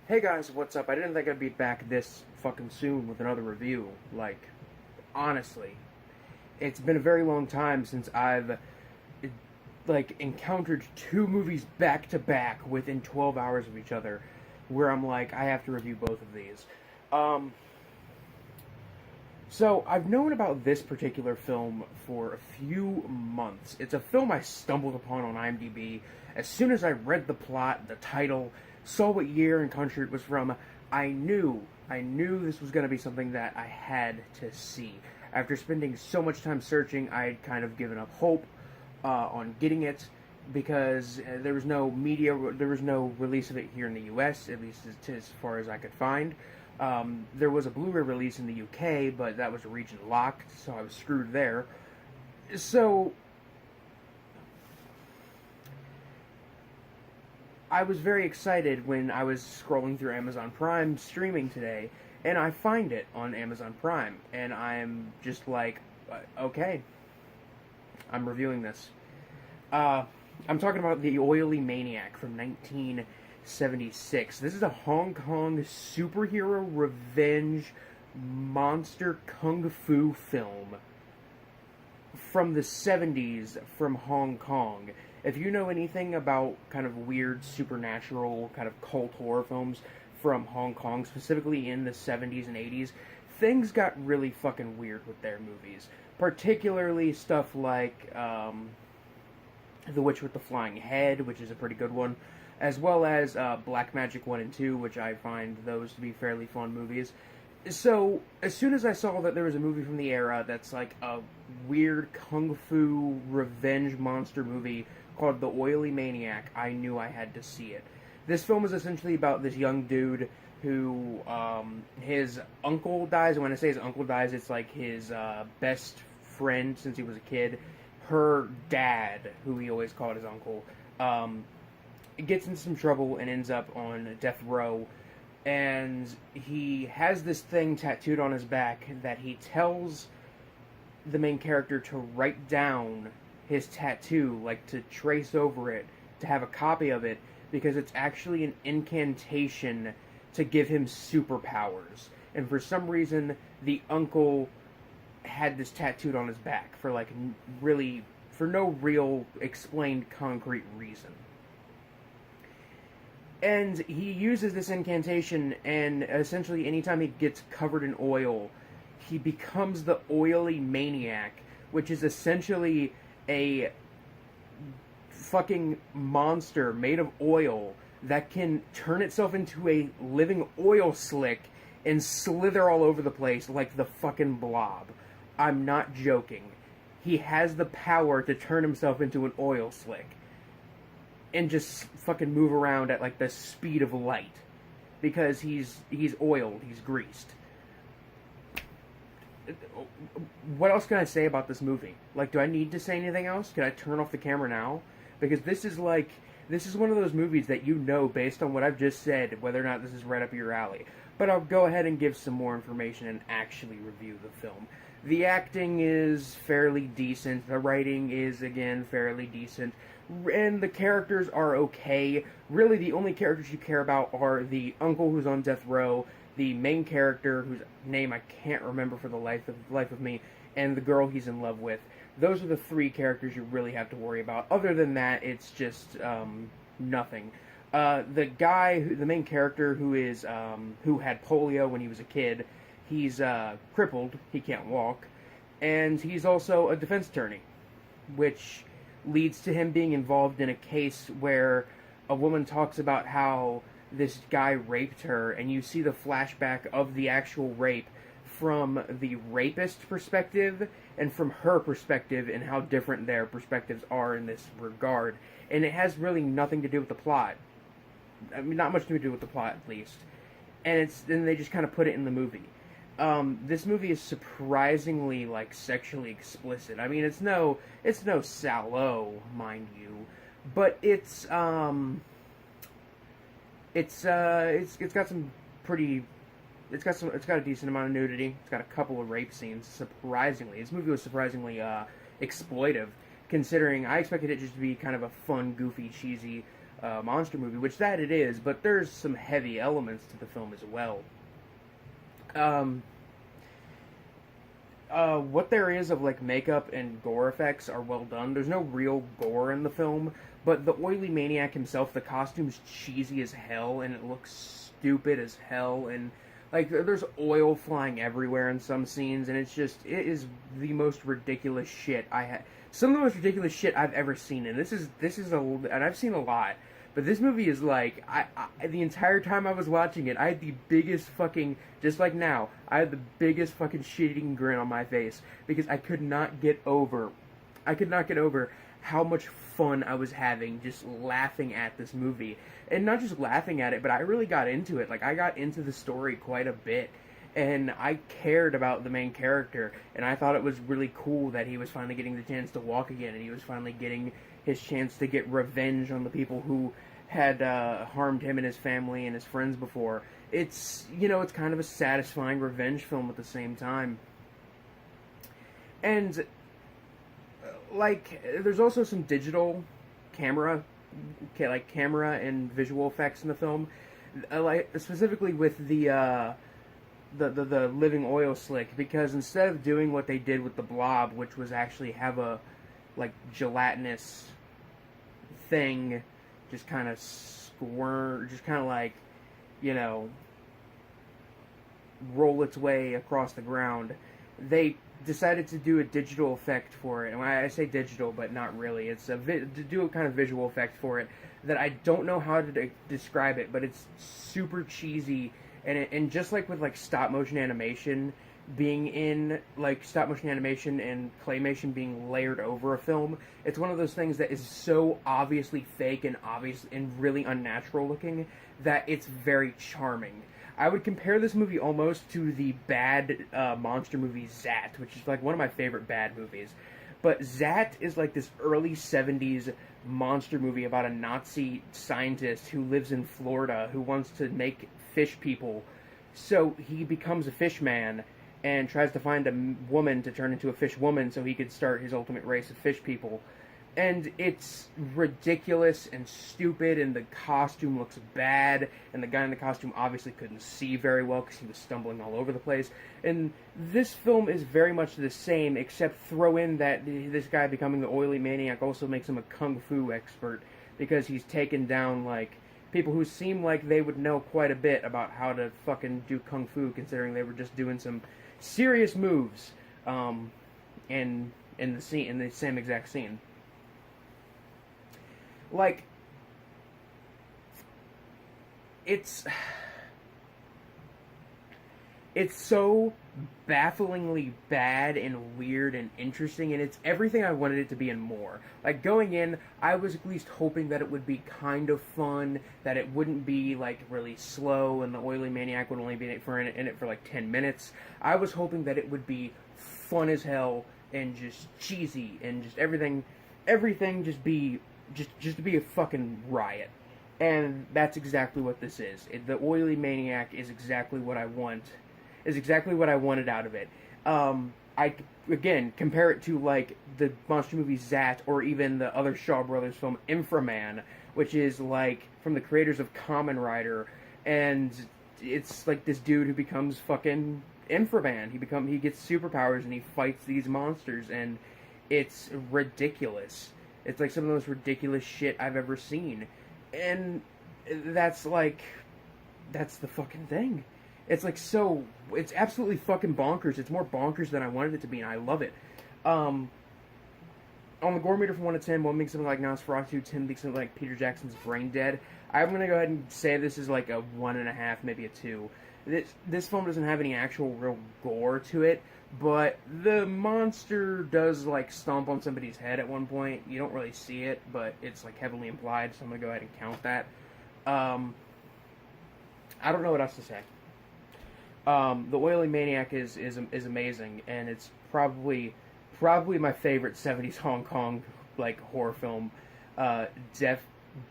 Hey guys, what's up? I didn't think I'd be back this fucking soon with another review. Honestly, it's been a very long time since I've encountered two movies back to back within 12 hours of each other, where I'm like, I have to review both of these. Um, so I've known about this particular film for a few months. It's a film I stumbled upon on IMDb. As soon as I read the plot, the title, saw what year and country it was from, I knew this was going to be something that I had to see. After spending so much time searching, I had kind of given up hope on getting it because there was no media, there was no release of it here in the U.S., at least as far as I could find. There was a Blu-ray release in the UK, but that was region locked, so I was screwed there. So I was very excited when I was scrolling through Amazon Prime streaming today, and I find it on Amazon Prime, and I'm just like, okay, I'm reviewing this. I'm talking about the Oily Maniac from 1976. This is a Hong Kong superhero revenge monster kung fu film from the 70s from Hong Kong. If you know anything about kind of weird supernatural kind of cult horror films from Hong Kong, specifically in the 70s and 80s, things got really fucking weird with their movies. Particularly stuff like The Witch with the Flying Head, which is a pretty good one, as well as Black Magic 1 and 2, which I find those to be fairly fun movies. So, as soon as I saw that there was a movie from the era that's like a weird kung fu revenge monster movie called The Oily Maniac, I knew I had to see it. This film is essentially about this young dude who, his uncle dies, and when I say his uncle dies, it's like his best friend since he was a kid. Her dad, who he always called his uncle, gets into some trouble and ends up on death row, and he has this thing tattooed on his back that he tells the main character to write down his tattoo, like to trace over it, to have a copy of it, because it's actually an incantation to give him superpowers. And for some reason, the uncle had this tattooed on his back for really, for no real explained concrete reason. And he uses this incantation, and essentially anytime he gets covered in oil, he becomes the Oily Maniac, which is essentially a fucking monster made of oil that can turn itself into a living oil slick and slither all over the place like the fucking Blob. I'm not joking. He has the power to turn himself into an oil slick and just fucking move around at like the speed of light because he's oiled, he's greased. What else can I say about this movie? Like, do I need to say anything else? Can I turn off the camera now? Because this is one of those movies that you know based on what I've just said whether or not this is right up your alley. But I'll go ahead and give some more information and actually review the film. The acting is fairly decent. The writing is, again, fairly decent. And the characters are okay. Really, the only characters you care about are the uncle who's on death row, the main character whose name I can't remember for the life of me, and the girl he's in love with. Those are the three characters you really have to worry about. Other than that, it's just nothing. The main character who had polio when he was a kid, he's crippled. He can't walk, and he's also a defense attorney, which leads to him being involved in a case where a woman talks about how this guy raped her, and you see the flashback of the actual rape from the rapist perspective and from her perspective, and how different their perspectives are in this regard. And it has really nothing to do with the plot. I mean, not much to do with the plot, at least. And then they just kind of put it in the movie. This movie is surprisingly sexually explicit. I mean, it's no Salò, mind you, but it's got some pretty. It's got a decent amount of nudity. It's got a couple of rape scenes. Surprisingly, this movie was surprisingly exploitive, considering I expected it just to be kind of a fun, goofy, cheesy monster movie, which that it is, but there's some heavy elements to the film as well. What there is of like makeup and gore effects are well done. There's no real gore in the film, but the Oily Maniac himself, the costume's cheesy as hell, and it looks stupid as hell, and like there's oil flying everywhere in some scenes, and it is the most ridiculous shit some of the most ridiculous shit I've ever seen, and and I've seen a lot. But this movie is like, the entire time I was watching it, I had the biggest fucking, just like now, I had the biggest fucking shit-eating grin on my face, because I could not get over how much fun I was having just laughing at this movie. And not just laughing at it, but I really got into it. Like, I got into the story quite a bit. And I cared about the main character, and I thought it was really cool that he was finally getting the chance to walk again, and he was finally getting his chance to get revenge on the people who had harmed him and his family and his friends before. It's, it's kind of a satisfying revenge film at the same time. And, like, there's also some digital camera and visual effects in the film, like, specifically with the living oil slick, because instead of doing what they did with the Blob, which was actually have a like gelatinous thing just kind of squirm, just kind of like, roll its way across the ground, they decided to do a digital effect for it. And when I say digital, but not really, it's to do a kind of visual effect for it that I don't know how to describe it, but it's super cheesy. And just like with like stop motion animation being in like stop motion animation and claymation being layered over a film, it's one of those things that is so obviously fake and obvious and really unnatural looking that it's very charming. I would compare this movie almost to the bad monster movie Zat, which is like one of my favorite bad movies. But Zat is like this early 70s monster movie about a Nazi scientist who lives in Florida who wants to make fish people. So he becomes a fish man and tries to find a woman to turn into a fish woman so he could start his ultimate race of fish people. And it's ridiculous and stupid, and the costume looks bad, and the guy in the costume obviously couldn't see very well because he was stumbling all over the place. And this film is very much the same, except throw in that this guy becoming the Oily Maniac also makes him a kung fu expert, because he's taken down, like, people who seem like they would know quite a bit about how to fucking do kung fu, considering they were just doing some serious moves in the same exact scene. Like, it's so bafflingly bad and weird and interesting, and it's everything I wanted it to be and more. Like, going in, I was at least hoping that it would be kind of fun, that it wouldn't be, like, really slow, and the Oily Maniac would only be in it for like 10 minutes. I was hoping that it would be fun as hell, and just cheesy, and just everything just be... Just to be a fucking riot. And that's exactly what this is. The Oily Maniac is exactly what I want. Is exactly what I wanted out of it. I, again, compare it to, like, the monster movie Zat, or even the other Shaw Brothers film, Inframan, which is, like, from the creators of Kamen Rider, and it's, like, this dude who becomes fucking Inframan. He gets superpowers, and he fights these monsters, and it's ridiculous. It's like some of the most ridiculous shit I've ever seen. And that's the fucking thing. It's like it's absolutely fucking bonkers. It's more bonkers than I wanted it to be, and I love it. On the gore meter from 1 to 10, 1 being something like Nosferatu, 10 being something like Peter Jackson's Brain Dead, I'm going to go ahead and say this is like a 1.5, maybe a 2. This film doesn't have any actual real gore to it, but the monster does, like, stomp on somebody's head at one point. You don't really see it, but it's, like, heavily implied, so I'm going to go ahead and count that. I don't know what else to say. The Oily Maniac is amazing, and it's probably my favorite 70s Hong Kong, like, horror film.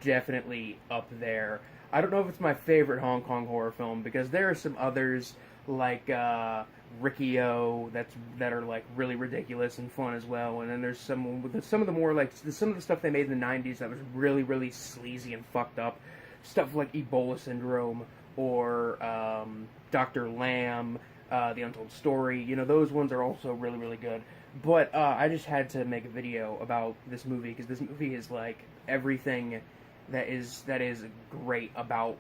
Definitely up there. I don't know if it's my favorite Hong Kong horror film, because there are some others like Riccio that are like really ridiculous and fun as well. And then there's some of the more like some of the stuff they made in the '90s that was really really sleazy and fucked up. Stuff like Ebola Syndrome or Dr. Lamb, The Untold Story. You know, those ones are also really really good. But I just had to make a video about this movie because this movie is like everything that is great about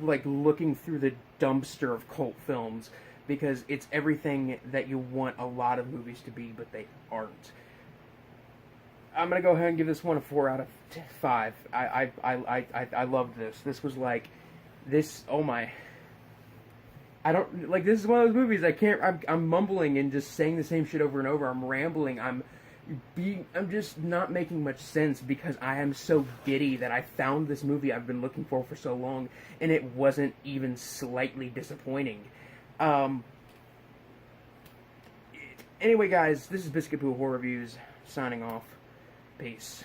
like looking through the dumpster of cult films, because it's everything that you want a lot of movies to be, but they aren't. I'm gonna go ahead and give this one a 4 out of 5. I loved this. This was like this. Oh my. I don't like. This is one of those movies I can't. I'm mumbling and just saying the same shit over and over. I'm rambling. I'm just not making much sense because I am so giddy that I found this movie I've been looking for so long, and it wasn't even slightly disappointing. Anyway, guys, this is Biscuit Poo Horror Reviews signing off. Peace.